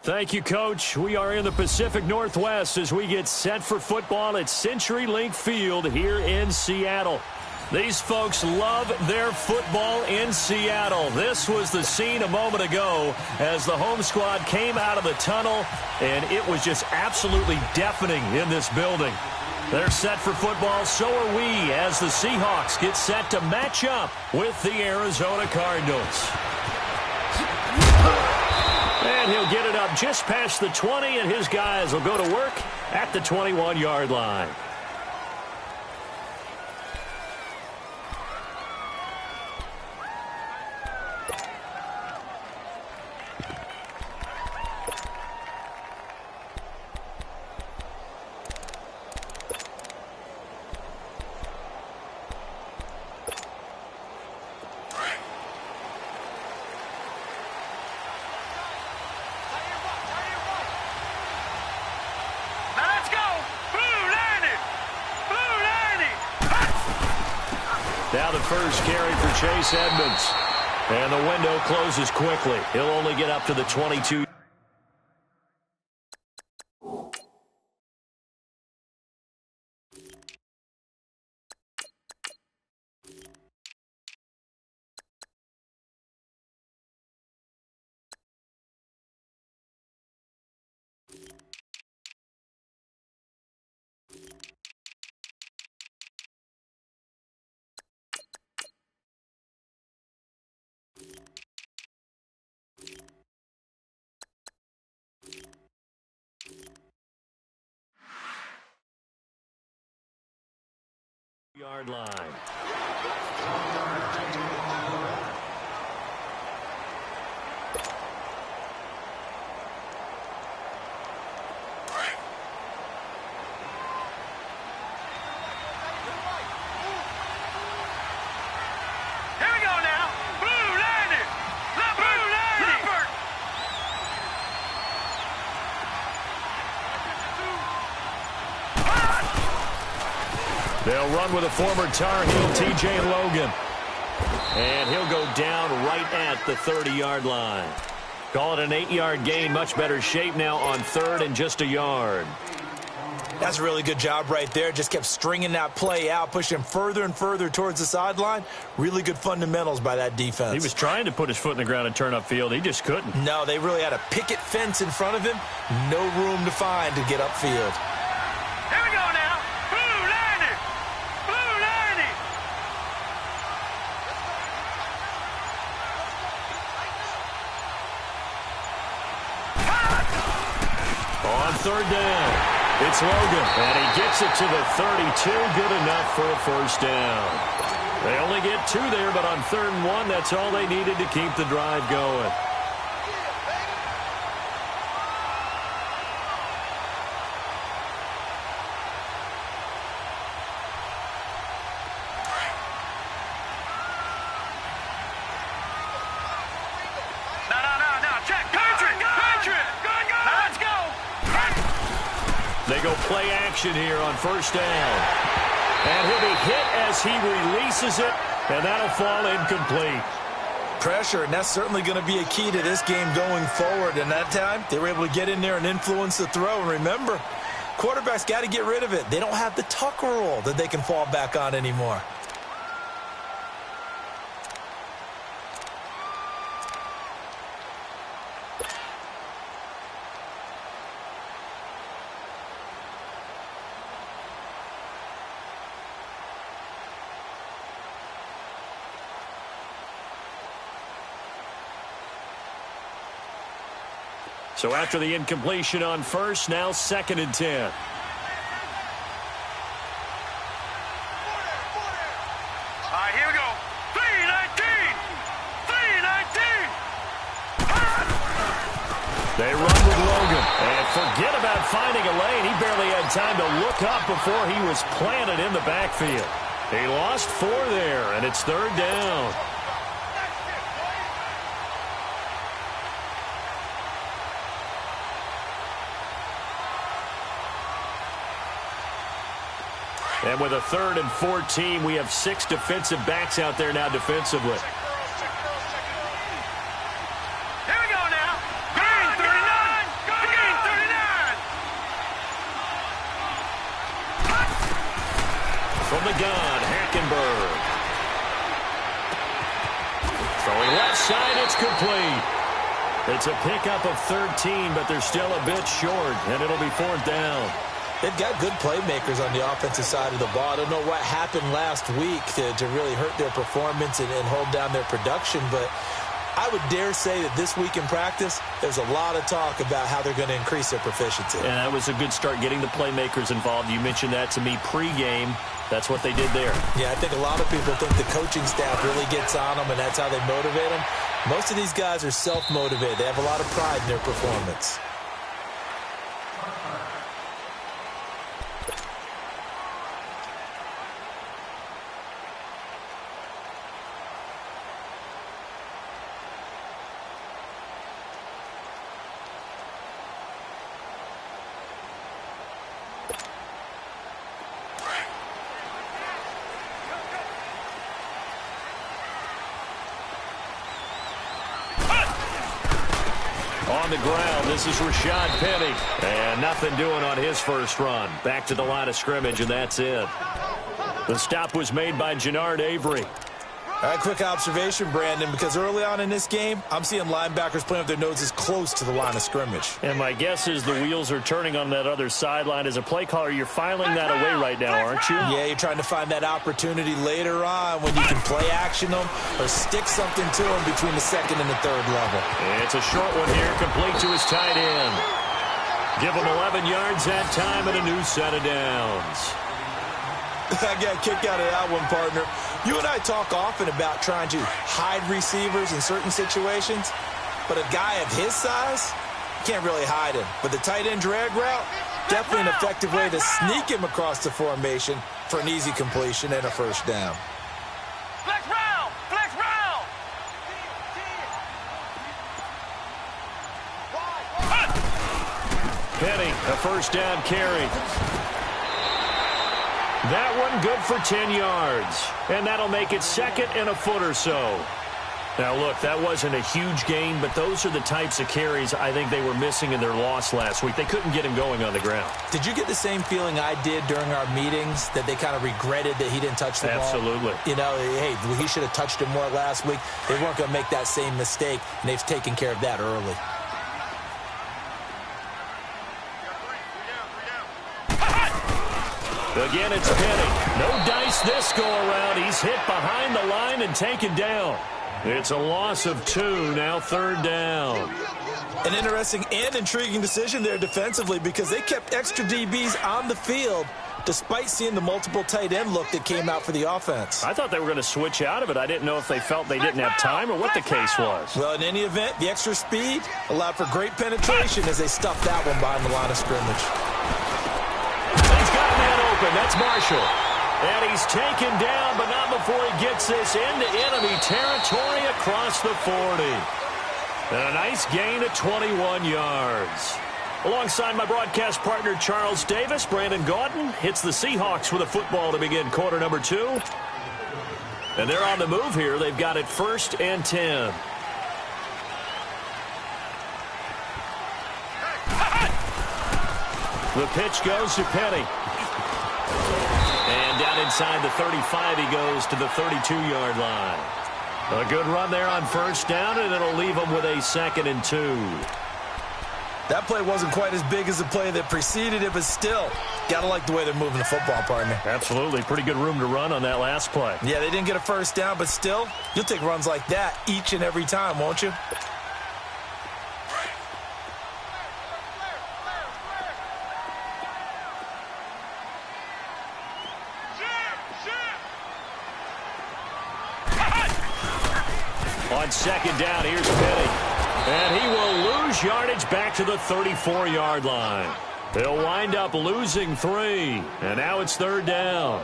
Thank you, Coach. We are in the Pacific Northwest as we get set for football at CenturyLink Field here in Seattle. These folks love their football in Seattle. This was the scene a moment ago as the home squad came out of the tunnel, and it was just absolutely deafening in this building. They're set for football, so are we, as the Seahawks get set to match up with the Arizona Cardinals. And he'll get it up just past the 20, and his guys will go to work at the 21-yard line. Now the first carry for Chase Edmonds. And the window closes quickly. He'll only get up to the 22. Yard line. They'll run with a former Tar Heel, T.J. Logan. And he'll go down right at the 30-yard line. Call it an 8-yard gain. Much better shape now on third and just a yard. That's a really good job right there. Just kept stringing that play out, pushing him further and further towards the sideline. Really good fundamentals by that defense. He was trying to put his foot in the ground and turn upfield. He just couldn't. No, they really had a picket fence in front of him. No room to find to get upfield. Here we go now. Blue landing. Blue landing. On third down. It's Logan, and he gets it to the 32. Good enough for a first down. They only get 2 there, but on 3rd and 1, that's all they needed to keep the drive going. They go play action here on first down. And he'll be hit as he releases it, and that'll fall incomplete. Pressure, and that's certainly going to be a key to this game going forward. And that time, they were able to get in there and influence the throw. And remember, quarterbacks got to get rid of it. They don't have the tuck rule that they can fall back on anymore. So after the incompletion on first, now 2nd and 10. All right, here we go. 3-19. 3-19. They run with Logan. And forget about finding a lane. He barely had time to look up before he was planted in the backfield. He lost 4 there, and it's 3rd down. And with a 3rd and 14, we have 6 defensive backs out there now defensively. Here we go now. the gun, Hackenberg. Throwing left side, it's complete. It's a pickup of 13, but they're still a bit short, and it'll be 4th down. They've got good playmakers on the offensive side of the ball. I don't know what happened last week to really hurt their performance and hold down their production, but I would dare say that this week in practice, there's a lot of talk about how they're going to increase their proficiency. And that was a good start getting the playmakers involved. You mentioned that to me pregame. That's what they did there. Yeah, I think a lot of people think the coaching staff really gets on them, and that's how they motivate them. Most of these guys are self-motivated. They have a lot of pride in their performance. On the ground, this is Rashad Penny. And nothing doing on his first run. Back to the line of scrimmage, and that's it. The stop was made by Jannard Avery. All right, quick observation, Brandon, because early on in this game, I'm seeing linebackers playing with their noses close to the line of scrimmage. And my guess is the wheels are turning on that other sideline. As a play caller, you're filing that away right now, aren't you? Yeah, you're trying to find that opportunity later on when you can play action them or stick something to them between the second and the third level. It's a short one here, complete to his tight end. Give him 11 yards that time and a new set of downs. I got a kick out of that one, partner. You and I talk often about trying to hide receivers in certain situations, but a guy of his size, you can't really hide him. But the tight end drag route, definitely an effective way to sneak him across the formation for an easy completion and a first down. Flex round! Flex round! Penny, a first down carry. That one good for 10 yards. And that'll make it 2nd and a foot or so. Now, look, that wasn't a huge gain, but those are the types of carries I think they were missing in their loss last week. They couldn't get him going on the ground. Did you get the same feeling I did during our meetings, that they kind of regretted that he didn't touch the ball? Absolutely. You know, hey, he should have touched it more last week. They weren't going to make that same mistake, and they've taken care of that early. Again, it's Penny. No dice this go-around. He's hit behind the line and taken down. It's a loss of 2, now 3rd down. An interesting and intriguing decision there defensively because they kept extra DBs on the field despite seeing the multiple tight end look that came out for the offense. I thought they were going to switch out of it. I didn't know if they felt they didn't have time or what the case was. Well, in any event, the extra speed allowed for great penetration as they stuffed that one behind the line of scrimmage. He's got a man open. That's Marshall. And he's taken down, but not before he gets this into enemy territory across the 40. And a nice gain of 21 yards. Alongside my broadcast partner, Charles Davis, Brandon Gaudin hits the Seahawks with a football to begin quarter number 2. And they're on the move here. They've got it 1st and 10. The pitch goes to Penny. And down inside the 35, he goes to the 32-yard line. A good run there on first down, and it'll leave him with a 2nd and 2. That play wasn't quite as big as the play that preceded it, but still, got to like the way they're moving the football, partner. Absolutely. Pretty good room to run on that last play. Yeah, they didn't get a first down, but still, you'll take runs like that each and every time, won't you? On 2nd down, here's Penny. And he will lose yardage back to the 34-yard line. They'll wind up losing 3. And now it's 3rd down.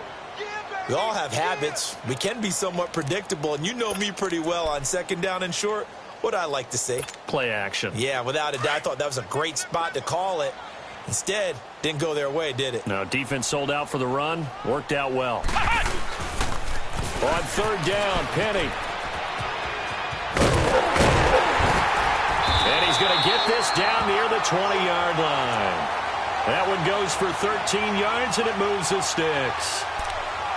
We all have habits. We can be somewhat predictable, and you know me pretty well on 2nd down and short. What I like to say? Play action. Yeah, without a doubt. I thought that was a great spot to call it. Instead, didn't go their way, did it? No, defense sold out for the run. Worked out well. On 3rd down, Penny. And he's going to get this down near the 20-yard line. That one goes for 13 yards, and it moves the sticks.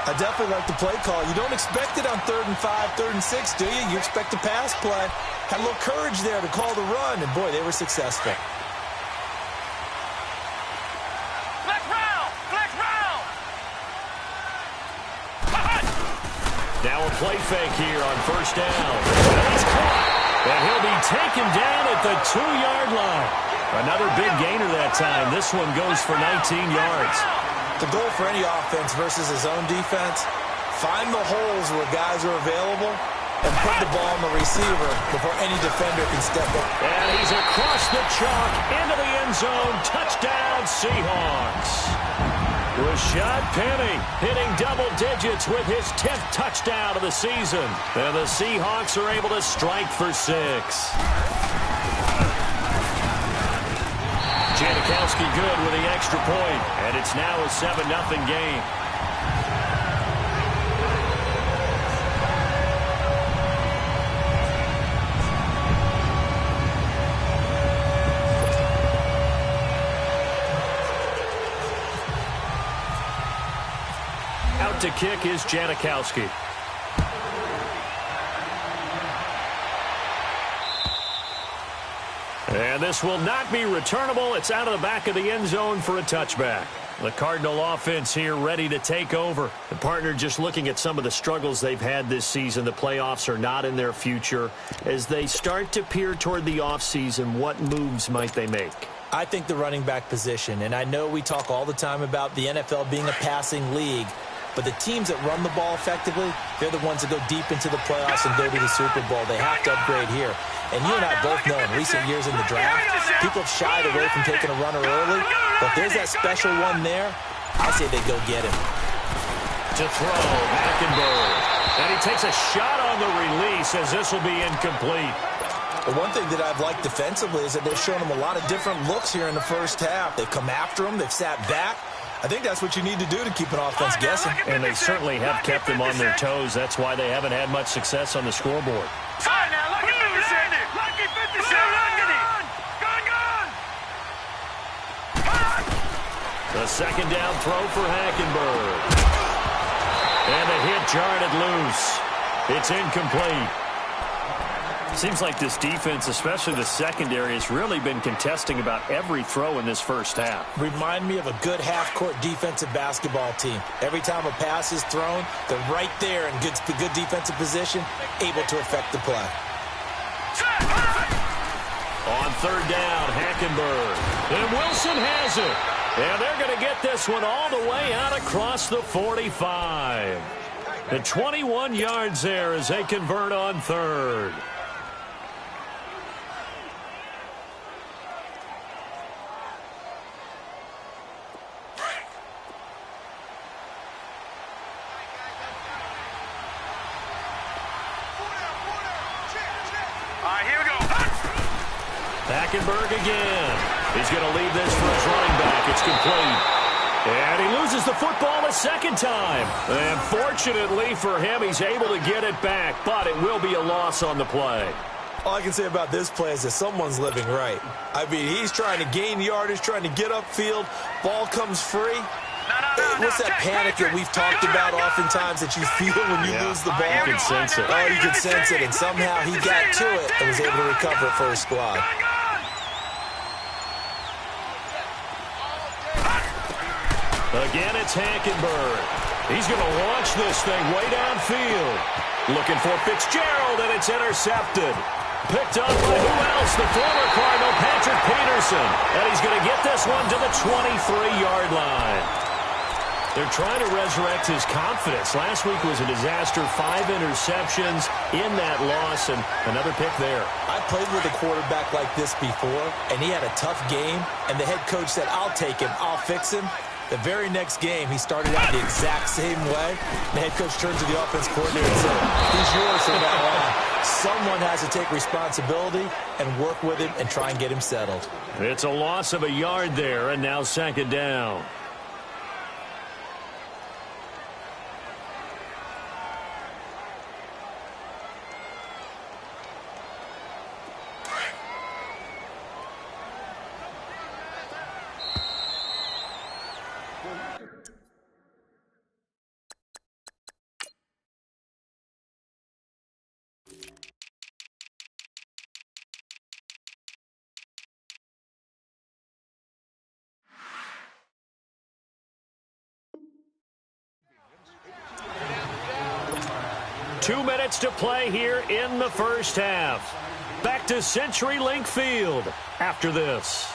I definitely like the play call. You don't expect it on 3rd and 5, 3rd and 6, do you? You expect a pass play. Had a little courage there to call the run, and boy, they were successful. Flex round! Flex round! Now a play fake here on 1st down. And he's caught. And he'll be taken down at the 2-yard line. Another big gainer that time. This one goes for 19 yards. The goal for any offense versus his own defense, find the holes where guys are available and put the ball on the receiver before any defender can step up. And he's across the chalk into the end zone. Touchdown, Seahawks. Rashad Penny hitting double digits with his 10th touchdown of the season. And the Seahawks are able to strike for 6. Janikowski good with the extra point, and it's now a 7-0 game. Out to kick is Janikowski. And this will not be returnable. It's out of the back of the end zone for a touchback. The Cardinal offense here ready to take over. The partner just looking at some of the struggles they've had this season. The playoffs are not in their future. As they start to peer toward the offseason, what moves might they make? I think the running back position, and I know we talk all the time about the NFL being a passing league, but the teams that run the ball effectively, they're the ones that go deep into the playoffs and go to the Super Bowl. They have to upgrade here. And you and I both know in recent years in the draft, people have shied away from taking a runner early. But if there's that special one there, I say they go get him. To throw, Hackenberg. And he takes a shot on the release as this will be incomplete. The one thing that I've liked defensively is that they've shown him a lot of different looks here in the first half. They've come after him. They've sat back. I think that's what you need to do to keep an offense guessing. And they certainly have kept them on their toes. That's why they haven't had much success on the scoreboard. All right, now, lucky 50 cent. Lucky 50 cent. The second down throw for Hackenberg. And the hit jarred it loose. It's incomplete. Seems like this defense, especially the secondary, has really been contesting about every throw in this first half. Remind me of a good half-court defensive basketball team. Every time a pass is thrown, they're right there in good defensive position, able to affect the play. On 3rd down, Hackenberg. And Wilson has it. And they're going to get this one all the way out across the 45. The 21 yards there as they convert on 3rd. Hackenberg again. He's going to leave this for his running back. It's complete. And he loses the football a second time. And fortunately for him, he's able to get it back, but it will be a loss on the play. All I can say about this play is that someone's living right. I mean, he's trying to gain yardage, trying to get upfield. Ball comes free. What's that panic that we've talked about oftentimes that you feel when you lose the ball? You can sense it. Oh, you can sense it, and somehow he got to it and was able to recover it for his squad. Again, it's Hackenberg. He's going to launch this thing way downfield. Looking for Fitzgerald, and it's intercepted. Picked up by who else? The former Cardinal, Patrick Peterson. And he's going to get this one to the 23-yard line. They're trying to resurrect his confidence. Last week was a disaster. 5 interceptions in that loss, and another pick there. I played with a quarterback like this before, and he had a tough game, and the head coach said, I'll take him, I'll fix him. The very next game, he started out the exact same way. The head coach turned to the offense coordinator and said, he's yours from now on. Someone has to take responsibility and work with him and try and get him settled. It's a loss of a yard there, and now 2nd down. 2 minutes to play here in the first half. Back to CenturyLink Field after this.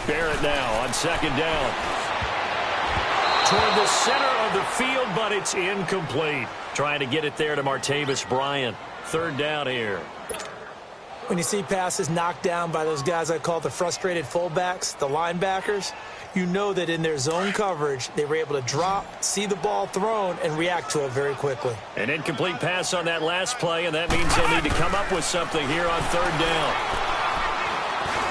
Barrett now on second down. Toward the center of the field, but it's incomplete. Trying to get it there to Martavis Bryant. Third down here. When you see passes knocked down by those guys I call the frustrated fullbacks, the linebackers, you know that in their zone coverage, they were able to drop, see the ball thrown, and react to it very quickly. An incomplete pass on that last play, and that means they'll need to come up with something here on third down.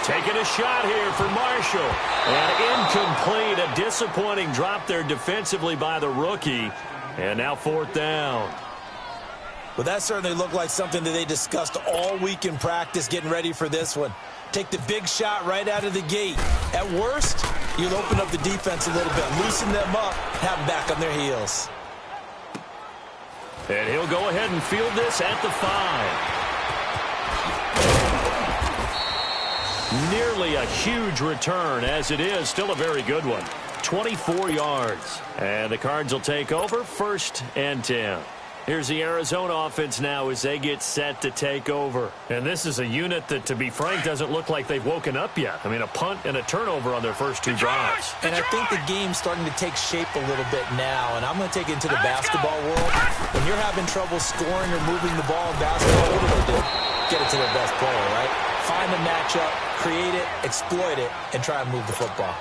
Taking a shot here for Marshall. And incomplete. A disappointing drop there defensively by the rookie. And now fourth down. Well, that certainly looked like something that they discussed all week in practice getting ready for this one. Take the big shot right out of the gate. At worst, you'll open up the defense a little bit, loosen them up, have them back on their heels. And he'll go ahead and field this at the 5. Nearly a huge return, as it is still a very good one. 24 yards. And the Cards will take over, 1st and 10. Here's the Arizona offense now as they get set to take over. And this is a unit that, to be frank, doesn't look like they've woken up yet. I mean, a punt and a turnover on their first 2 drives. And I think the game's starting to take shape a little bit now. And I'm going to take it into the basketball world. When you're having trouble scoring or moving the ball in basketball, what do they do? Get it to their best player, right? Find the matchup, create it, exploit it, and try and move the football.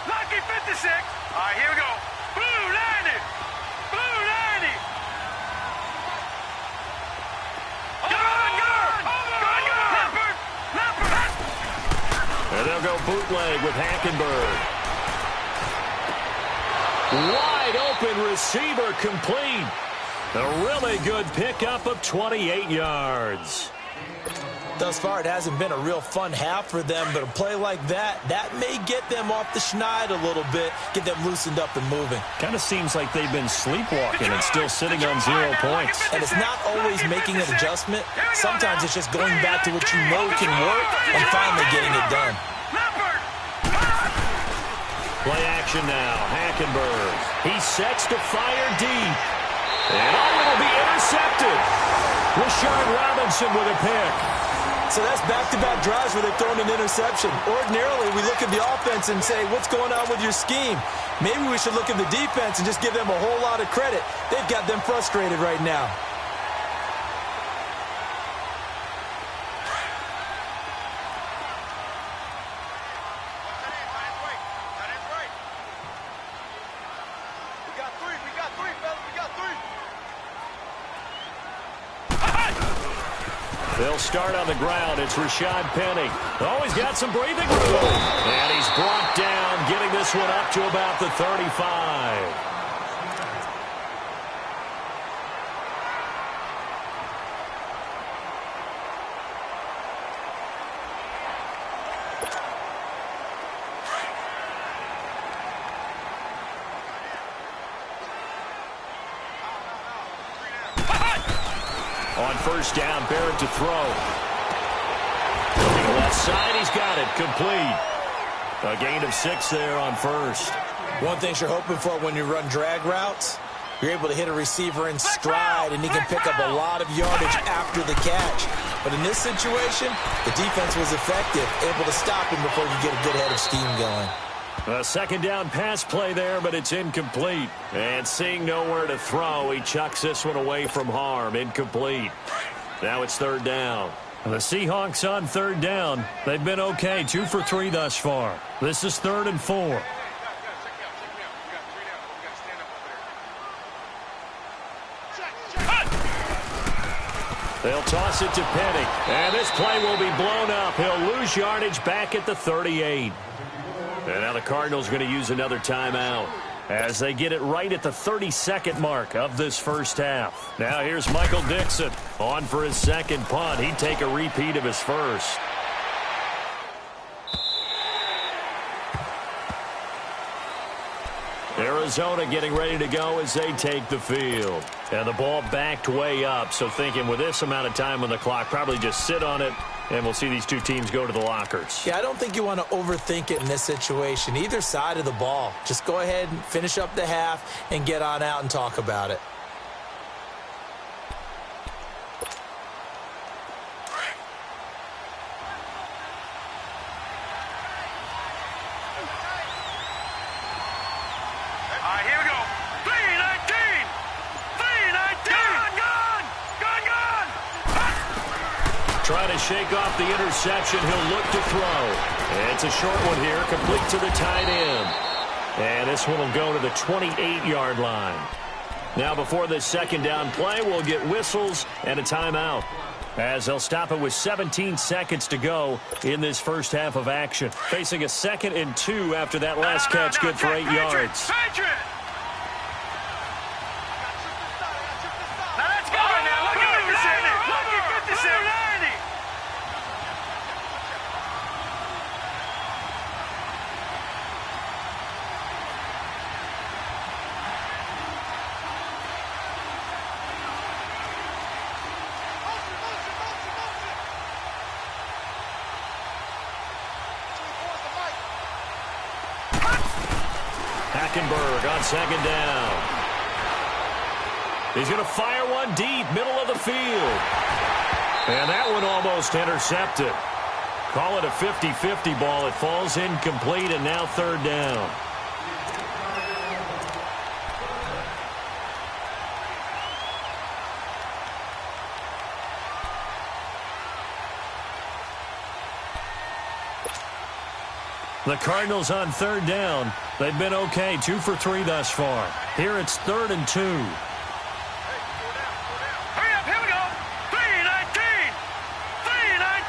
Lucky 56. All right, here we go. Blue landed. Blue landed. And they'll go bootleg with Hackenberg. Wide open receiver complete. A really good pickup of 28 yards. Thus far, it hasn't been a real fun half for them, but a play like that may get them off the schneid a little bit, get them loosened up and moving. Kind of seems like they've been sleepwalking and still sitting on 0 points. And it's not always making an adjustment. Sometimes it's just going back to what you know can work and finally getting it done. Play action now. Hackenberg. He sets to fire deep. And it'll be intercepted. Rashard Robinson with a pick. So that's back-to-back drives where they've thrown an interception. Ordinarily, we look at the offense and say, what's going on with your scheme? Maybe we should look at the defense and just give them a whole lot of credit. They've got them frustrated right now. They'll start on the ground. It's Rashad Penny. Oh, he's got some breathing room. And he's brought down, getting this one up to about the 35. On first down, Barrett to throw. Looking left side, he's got it. Complete. A gain of 6 there on first. One thing you're hoping for when you run drag routes, you're able to hit a receiver in stride, and he can pick up a lot of yardage after the catch. But in this situation, the defense was effective, able to stop him before you get a good head of steam going. A second down pass play there, but it's incomplete. And seeing nowhere to throw, he chucks this one away from harm. Incomplete. Now it's third down. The Seahawks on third down. They've been okay, 2 for 3 thus far. This is 3rd and 4. toss it to Penny. And this play will be blown up. He'll lose yardage back at the 38. And now the Cardinals are going to use another timeout as they get it right at the 32nd mark of this first half. Now here's Michael Dixon on for his second punt. He'd take a repeat of his first. Arizona getting ready to go as they take the field. And the ball backed way up, so thinking with this amount of time on the clock, probably just sit on it, and we'll see these two teams go to the lockers. Yeah, I don't think you want to overthink it in this situation. Either side of the ball. Just go ahead and finish up the half and get on out and talk about it. Here we go. 319! 319! Gone! Trying to shake off the interception. He'll look to throw. It's a short one here, complete to the tight end. And this one will go to the 28-yard line. Now before this second down play, we'll get whistles and a timeout, as they'll stop it with 17 seconds to go in this first half of action. Facing a 2nd and 2 after that last catch, good for 8 yards. Now let's go. Now look at 56. Look at 56. Hackenberg on second down. He's going to fire one deep, middle of the field. And that one almost intercepted. Call it a 50-50 ball. It falls incomplete, and now third down. The Cardinals on third down. They've been okay, 2 for 3 thus far. Here it's 3rd and 2. Hurry up, here we go. 319! 319!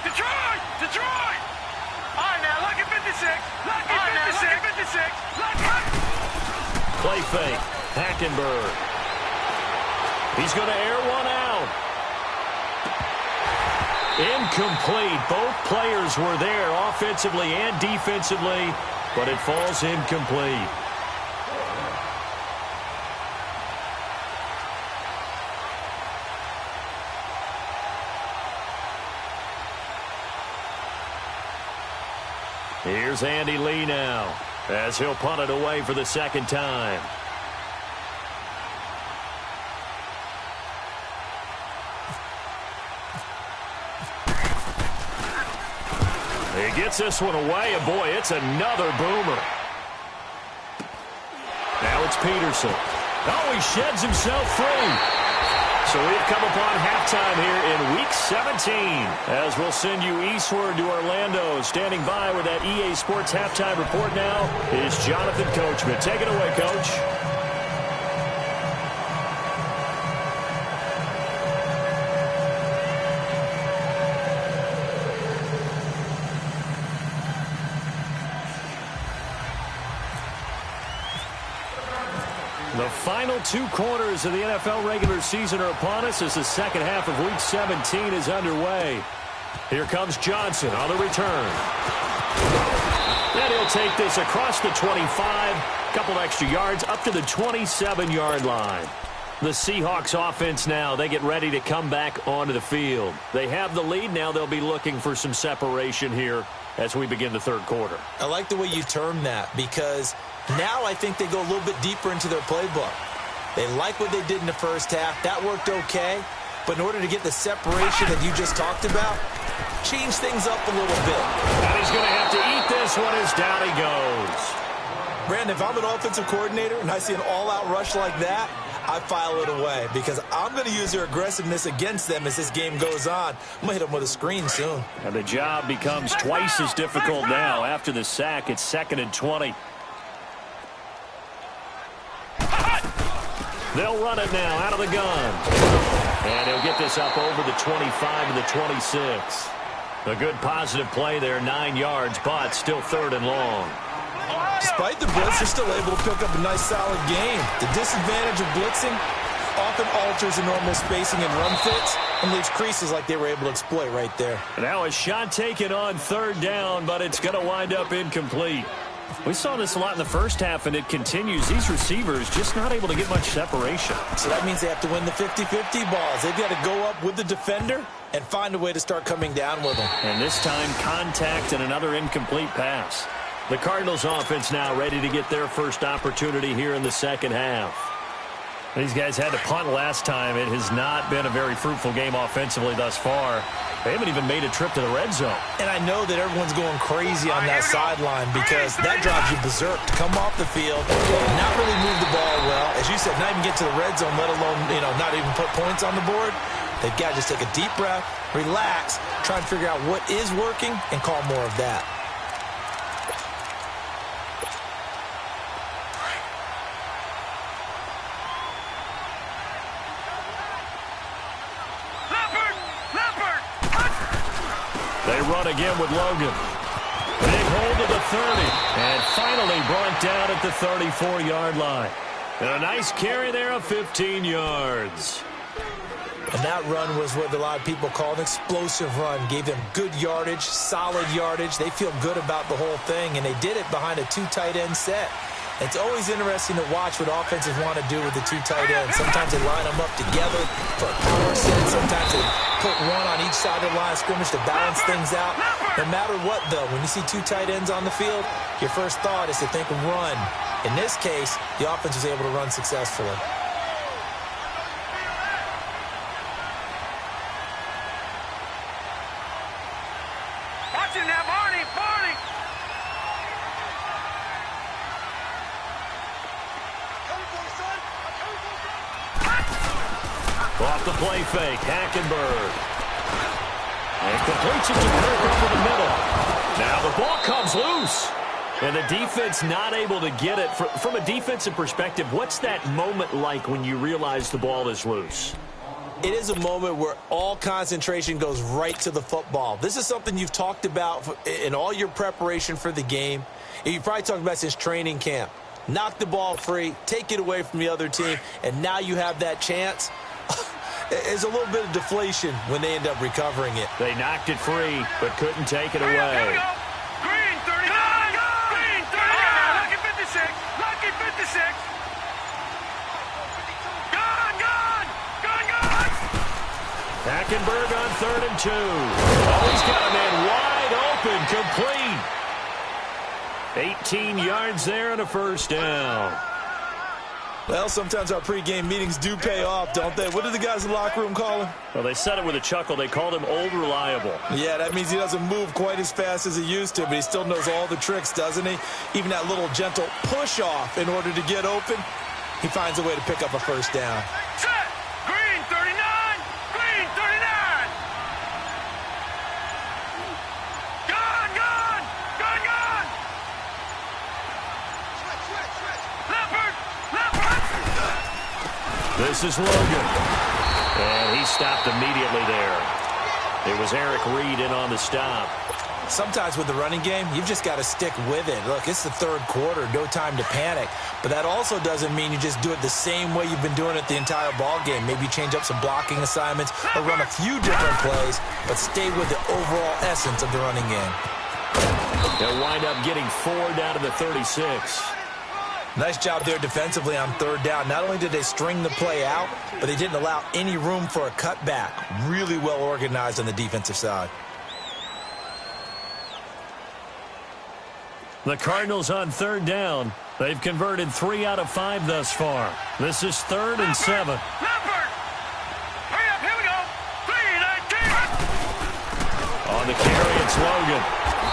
Detroit! Detroit! All right, now, look at 56. Look at 56. Look at 56. Play fake. Hackenberg. He's going to air one out. Incomplete. Both players were there offensively and defensively, but it falls incomplete. Here's Andy Lee now, as he'll punt it away for the second time. He gets this one away, and boy, it's another boomer. Now it's Peterson. Oh, he sheds himself free. So we've come upon halftime here in Week 17, as we'll send you eastward to Orlando. Standing by with that EA Sports halftime report now is Jonathan Coachman. Take it away, Coach. The final 2 quarters of the NFL regular season are upon us as the second half of Week 17 is underway. Here comes Johnson on the return. And he'll take this across the 25, couple extra yards, up to the 27-yard line. The Seahawks offense now, they get ready to come back onto the field. They have the lead. Now they'll be looking for some separation here as we begin the third quarter. I like the way you term that, because now I think they go a little bit deeper into their playbook. They like what they did in the first half. That worked okay. But in order to get the separation that you just talked about, change things up a little bit. And he's going to have to eat this one as down he goes. Brandon, if I'm an offensive coordinator and I see an all-out rush like that, I file it away, because I'm going to use their aggressiveness against them as this game goes on. I'm going to hit them with a screen soon. And the job becomes twice as difficult now. After the sack, it's 2nd and 20. They'll run it now out of the gun. And he'll get this up over the 25 to the 26. A good positive play there, 9 yards, but still 3rd and long. Despite the blitz, they're still able to pick up a nice, solid gain. The disadvantage of blitzing often alters the normal spacing and run fits and leaves creases like they were able to exploit right there. Now a shot taken on 3rd down, but it's going to wind up incomplete. We saw this a lot in the first half, and it continues. These receivers just not able to get much separation. So that means they have to win the 50-50 balls. They've got to go up with the defender and find a way to start coming down with them. And this time, contact and another incomplete pass. The Cardinals offense now ready to get their first opportunity here in the second half. These guys had to punt last time. It has not been a very fruitful game offensively thus far. They haven't even made a trip to the red zone. And I know that everyone's going crazy on that sideline because that drives you berserk to come off the field, not really move the ball well. As you said, not even get to the red zone, let alone, not even put points on the board. They've got to just take a deep breath, relax, try and figure out what is working, and call more of that. They run again with Logan. Big hold to the 30. And finally brought down at the 34-yard line. And a nice carry there of 15 yards. And that run was what a lot of people call an explosive run. Gave them good yardage, solid yardage. They feel good about the whole thing, and they did it behind a 2 tight end set. It's always interesting to watch what offenses want to do with the 2 tight ends. Sometimes they line them up together for a power set. Sometimes they put one on each side of the line of scrimmage to balance things out. No matter what, though, when you see 2 tight ends on the field, your first thought is to think run. In this case, the offense was able to run successfully. Watching that, Marty. Off the play fake, Hackenberg. And completes it to Kirk over the middle. Now the ball comes loose. And the defense not able to get it. From a defensive perspective, what's that moment like when you realize the ball is loose? It is a moment where all concentration goes right to the football. This is something you've talked about in all your preparation for the game. And you've probably talked about since training camp. Knock the ball free, take it away from the other team, and now you have that chance. There's a little bit of deflation when they end up recovering it. They knocked it free, but couldn't take it away. Here we go. Green 39. Green 39. Lucky 56. Lucky 56. Gone. Hackenberg on 3rd and 2. Oh, he's got a man wide open, complete. 18 yards there and a first down. Well, sometimes our pregame meetings do pay off, don't they? What do the guys in the locker room call him? Well, they said it with a chuckle. They called him Old Reliable. Yeah, that means he doesn't move quite as fast as he used to, but he still knows all the tricks, doesn't he? Even that little gentle push-off in order to get open, he finds a way to pick up a first down. Set. Green 39. Green 39. Gone. Leopard. This is Logan. And he stopped immediately there. It was Eric Reed in on the stop. Sometimes with the running game, you've just got to stick with it. Look, it's the 3rd quarter, no time to panic. But that also doesn't mean you just do it the same way you've been doing it the entire ball game. Maybe change up some blocking assignments or run a few different plays, but stay with the overall essence of the running game. They'll wind up getting 4 down to the 36. Nice job there defensively on 3rd down. Not only did they string the play out, but they didn't allow any room for a cutback. Really well organized on the defensive side. The Cardinals on 3rd down. They've converted 3 out of 5 thus far. This is 3rd and 7. Leopard. Hurry up, here we go. 3-19. On the carry, it's Logan.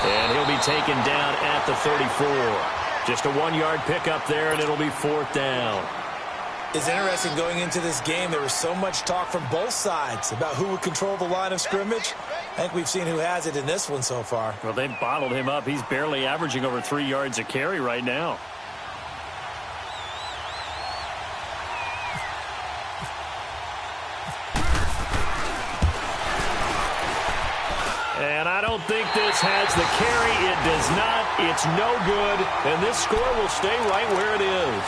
And he'll be taken down at the 34. Just a 1-yard pickup there, and it'll be 4th down. It's interesting going into this game. There was so much talk from both sides about who would control the line of scrimmage. I think we've seen who has it in this one so far. Well, they've bottled him up. He's barely averaging over 3 yards a carry right now. And I don't think this has the carry. It does not. It's no good. And this score will stay right where it is.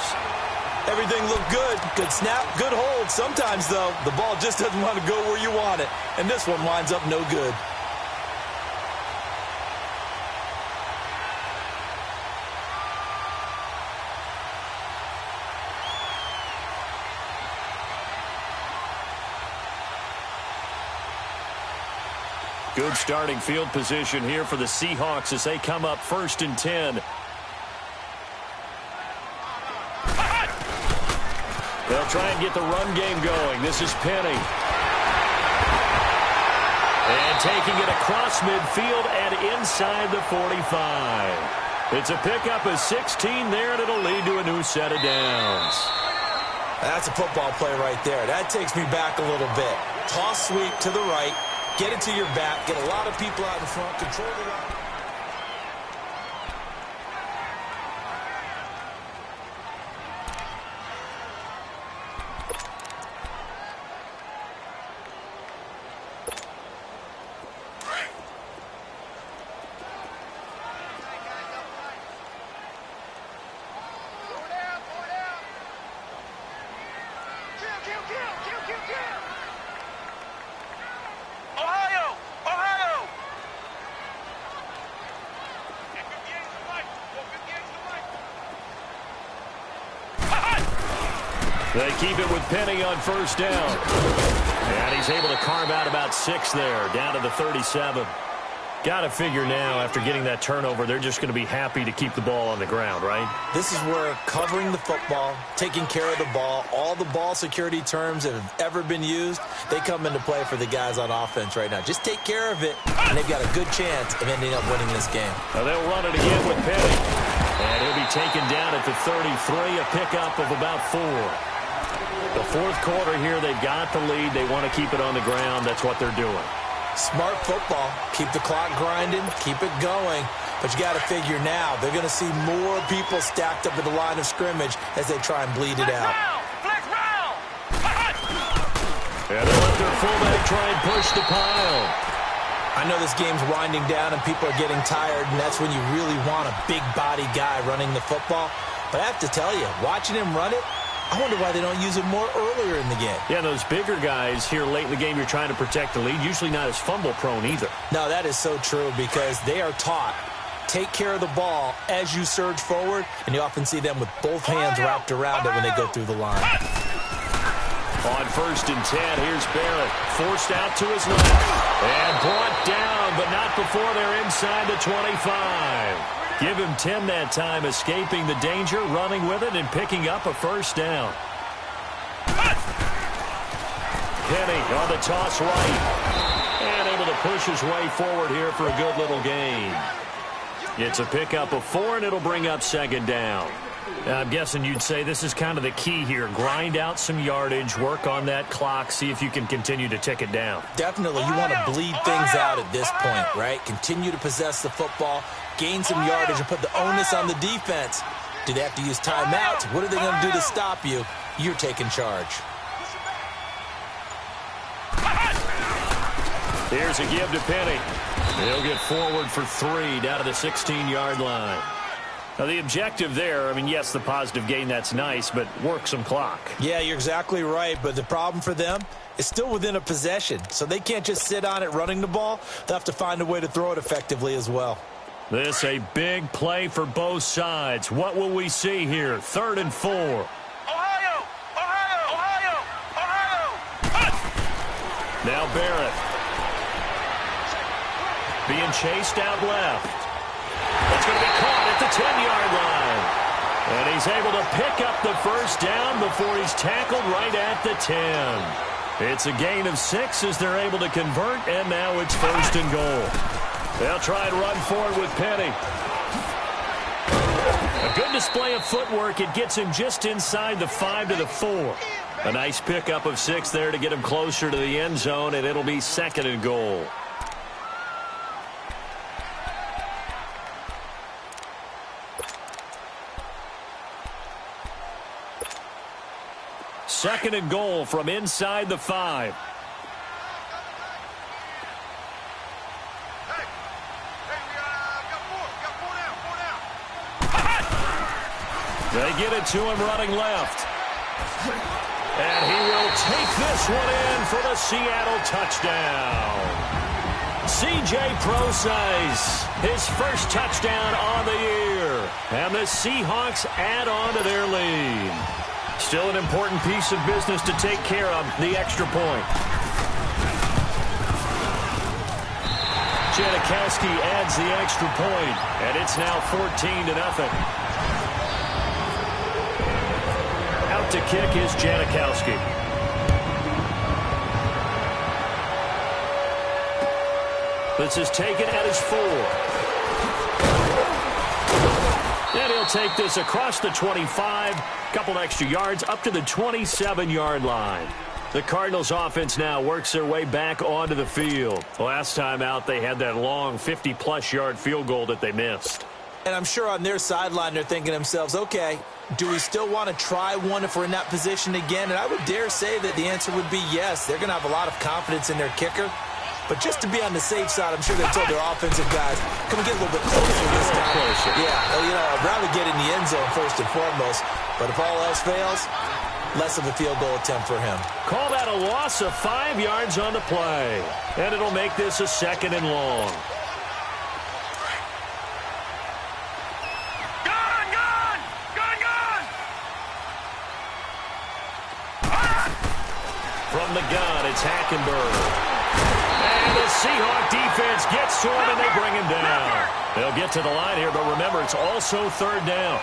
Everything looked good. Good snap, good hold. Sometimes, though, the ball just doesn't want to go where you want it. And this one winds up no good. Good starting field position here for the Seahawks as they come up 1st and 10. They'll try and get the run game going. This is Penny. And taking it across midfield and inside the 45. It's a pickup of 16 there, and it'll lead to a new set of downs. That's a football play right there. That takes me back a little bit. Toss sweep to the right. Get it to your back. Get a lot of people out in front. Control the line. They keep it with Penny on 1st down. And he's able to carve out about 6 there, down to the 37. Got to figure now, after getting that turnover, they're just going to be happy to keep the ball on the ground, right? This is where covering the football, taking care of the ball, all the ball security terms that have ever been used, they come into play for the guys on offense right now. Just take care of it, and they've got a good chance of ending up winning this game. Now they'll run it again with Penny. And he'll be taken down at the 33, a pickup of about 4. The 4th quarter here, they've got the lead. They want to keep it on the ground. That's what they're doing. Smart football. Keep the clock grinding. Keep it going. But you got to figure now, they're going to see more people stacked up at the line of scrimmage as they try and bleed it out. And they let their fullback try and push the pile. I know this game's winding down and people are getting tired, and that's when you really want a big body guy running the football. But I have to tell you, watching him run it, I wonder why they don't use it more earlier in the game. Yeah, those bigger guys here late in the game, you're trying to protect the lead, usually not as fumble-prone either. No, that is so true because they are taught, take care of the ball as you surge forward, and you often see them with both hands wrapped around it when they go through the line. On 1st and 10, here's Barrett. Forced out to his left. And brought down, but not before they're inside the 25. Give him 10 that time, escaping the danger, running with it, and picking up a 1st down. Penny on the toss right. And able to push his way forward here for a good little gain. It's a pickup of 4, and it'll bring up 2nd down. I'm guessing you'd say this is kind of the key here. Grind out some yardage, work on that clock, see if you can continue to tick it down. Definitely. You want to bleed things out at this point, right? Continue to possess the football, gain some yardage, and put the onus on the defense. Do they have to use timeouts? What are they going to do to stop you? You're taking charge. Here's a give to Penny. He'll get forward for 3 down to the 16-yard line. Now, the objective there, I mean, yes, the positive gain, that's nice, but work some clock. Yeah, you're exactly right, but the problem for them is still within a possession, so they can't just sit on it running the ball. They'll have to find a way to throw it effectively as well. This a big play for both sides. What will we see here? 3rd and 4. Ohio! Ohio! Ohio! Ohio! Now Barrett. Being chased out left. It's going to be caught at the 10-yard line. And he's able to pick up the 1st down before he's tackled right at the 10. It's a gain of 6 as they're able to convert, and now it's 1st and goal. They'll try and run forward with Penny. A good display of footwork. It gets him just inside the 5 to the 4. A nice pickup of 6 there to get him closer to the end zone, and it'll be 2nd and goal. Second and goal from inside the 5. They get it to him running left. And he will take this one in for the Seattle touchdown. C.J. Prosise, his first touchdown on the year. And the Seahawks add on to their lead. Still an important piece of business to take care of, the extra point. Janikowski adds the extra point, and it's now 14-0. Out to kick is Janikowski. This is taken at his 4. And he'll take this across the 25, couple extra yards up to the 27-yard line. The Cardinals offense now works their way back onto the field. Last time out, they had that long 50-plus yard field goal that they missed. And I'm sure on their sideline, they're thinking to themselves, okay, do we still want to try one if we're in that position again? And I would dare say that the answer would be yes. They're going to have a lot of confidence in their kicker. But just to be on the safe side, I'm sure they told their offensive guys, can we get a little bit closer this time? Closer. Yeah, well, I'd rather get in the end zone first and foremost. But if all else fails, less of a field goal attempt for him. Call that a loss of 5 yards on the play. And it'll make this a 2nd and long. From the gun, it's Hackenberg. And the Seahawk defense gets to him, and they bring him down. They'll get to the line here, but remember, it's also 3rd down.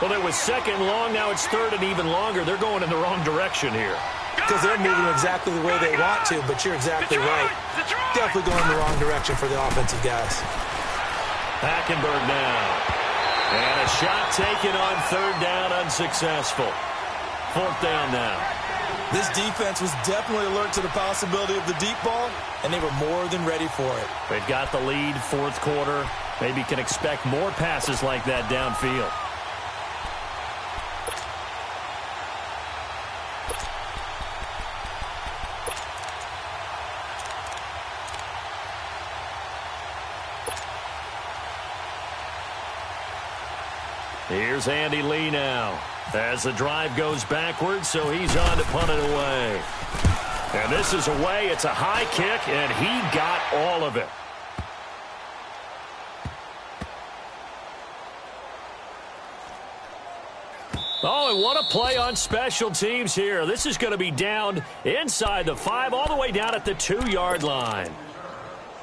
Well, it was 2nd long, now it's 3rd and even longer. They're going in the wrong direction here. Because they're moving exactly the way they want to, but you're exactly right. Definitely going in the wrong direction for the offensive guys. Hackenberg now. And a shot taken on 3rd down, unsuccessful. 4th down now. This defense was definitely alert to the possibility of the deep ball, and they were more than ready for it. They've got the lead, 4th quarter. Maybe can expect more passes like that downfield. Here's Andy Lee now. As the drive goes backwards, so he's on to punt it away. And this is away. It's a high kick, and he got all of it. Oh, and what a play on special teams here. This is going to be down inside the 5, all the way down at the 2-yard line.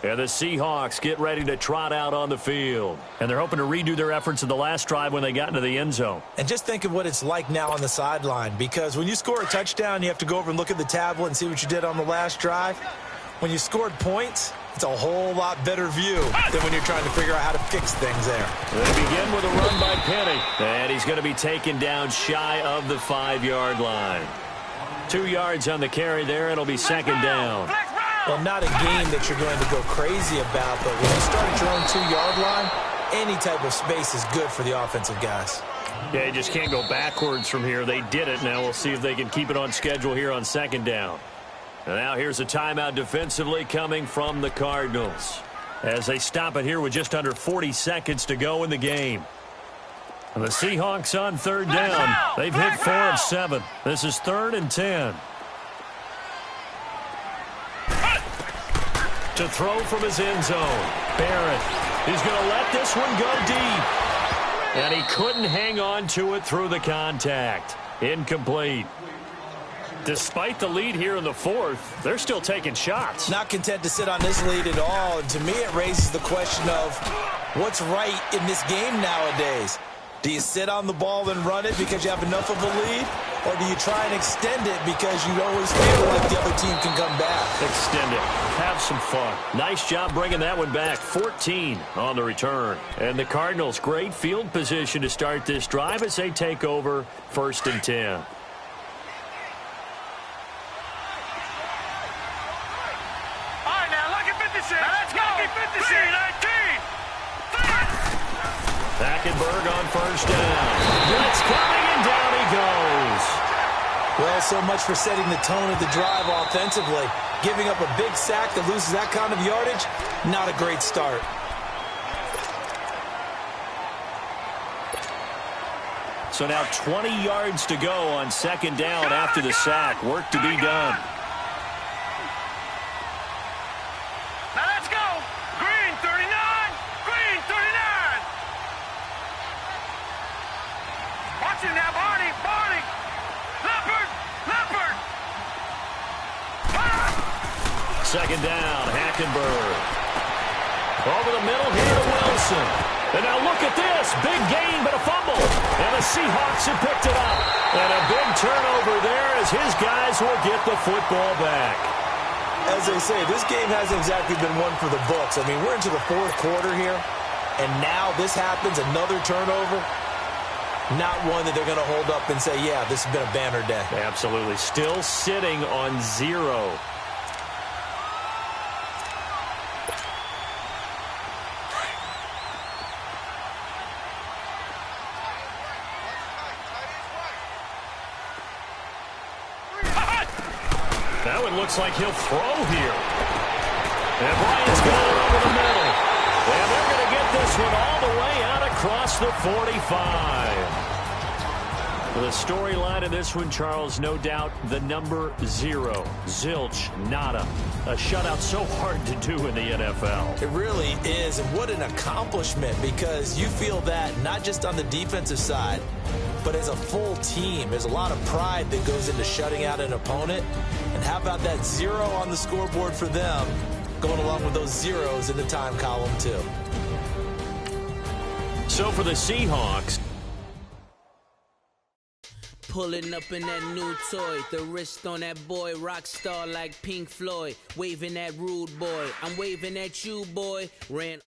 And the Seahawks get ready to trot out on the field. And they're hoping to redo their efforts in the last drive when they got into the end zone. And just think of what it's like now on the sideline. Because when you score a touchdown, you have to go over and look at the tablet and see what you did on the last drive. When you scored points, it's a whole lot better view than when you're trying to figure out how to fix things there. They begin with a run by Penny. And he's going to be taken down shy of the 5-yard line. 2 yards on the carry there. It'll be 2nd down. Well, not a game that you're going to go crazy about, but when you start at your own 2-yard line, any type of space is good for the offensive guys. Yeah, you just can't go backwards from here. They did it. Now we'll see if they can keep it on schedule here on 2nd down. And now here's a timeout defensively coming from the Cardinals as they stop it here with just under 40 seconds to go in the game. And the Seahawks on 3rd down. They've hit 4 of 7. This is 3rd and 10. To throw from his end zone. Barrett. He's going to let this one go deep. And he couldn't hang on to it through the contact. Incomplete. Despite the lead here in the 4th, they're still taking shots. Not content to sit on this lead at all. And to me, it raises the question of what's right in this game nowadays. Do you sit on the ball and run it because you have enough of a lead? Or do you try and extend it because you always feel like the other team can come back? Extend it. Have some fun. Nice job bringing that one back. 14 on the return. And the Cardinals, great field position to start this drive as they take over 1st and 10. All right, now look at 56. Now let's go. Look at 56. 19. Hackenberg on 1st down. Blitz coming, and down he goes. Well, so much for setting the tone of the drive offensively. Giving up a big sack that loses that kind of yardage, not a great start. So now 20 yards to go on second down after the sack. Work to be done. Now let's go. Green 39. Green 39. Watch him now, Barney. Barney. Leopard. Leopard. Second down, Hackenberg. Over the middle here to Wilson. And now look at this. Big gain, but a fumble. And the Seahawks have picked it up. And a big turnover there as his guys will get the football back. As they say, this game hasn't exactly been one for the books. I mean, we're into the fourth quarter here, and now this happens, another turnover. Not one that they're going to hold up and say, yeah, this has been a banner day. Absolutely. Still sitting on 0. Now it looks like he'll throw here. And Bryant's got it over the middle. And they're going to get this one all the way out across the 45. The storyline of this one, Charles, no doubt the number 0. Zilch, nada. A shutout so hard to do in the NFL. It really is, and what an accomplishment, because you feel that not just on the defensive side, but as a full team. There's a lot of pride that goes into shutting out an opponent. And how about that 0 on the scoreboard for them, going along with those zeros in the time column, too. So for the Seahawks, pulling up in that new toy, the wrist on that boy, rock star like Pink Floyd, waving that rude boy, I'm waving at you, boy, ran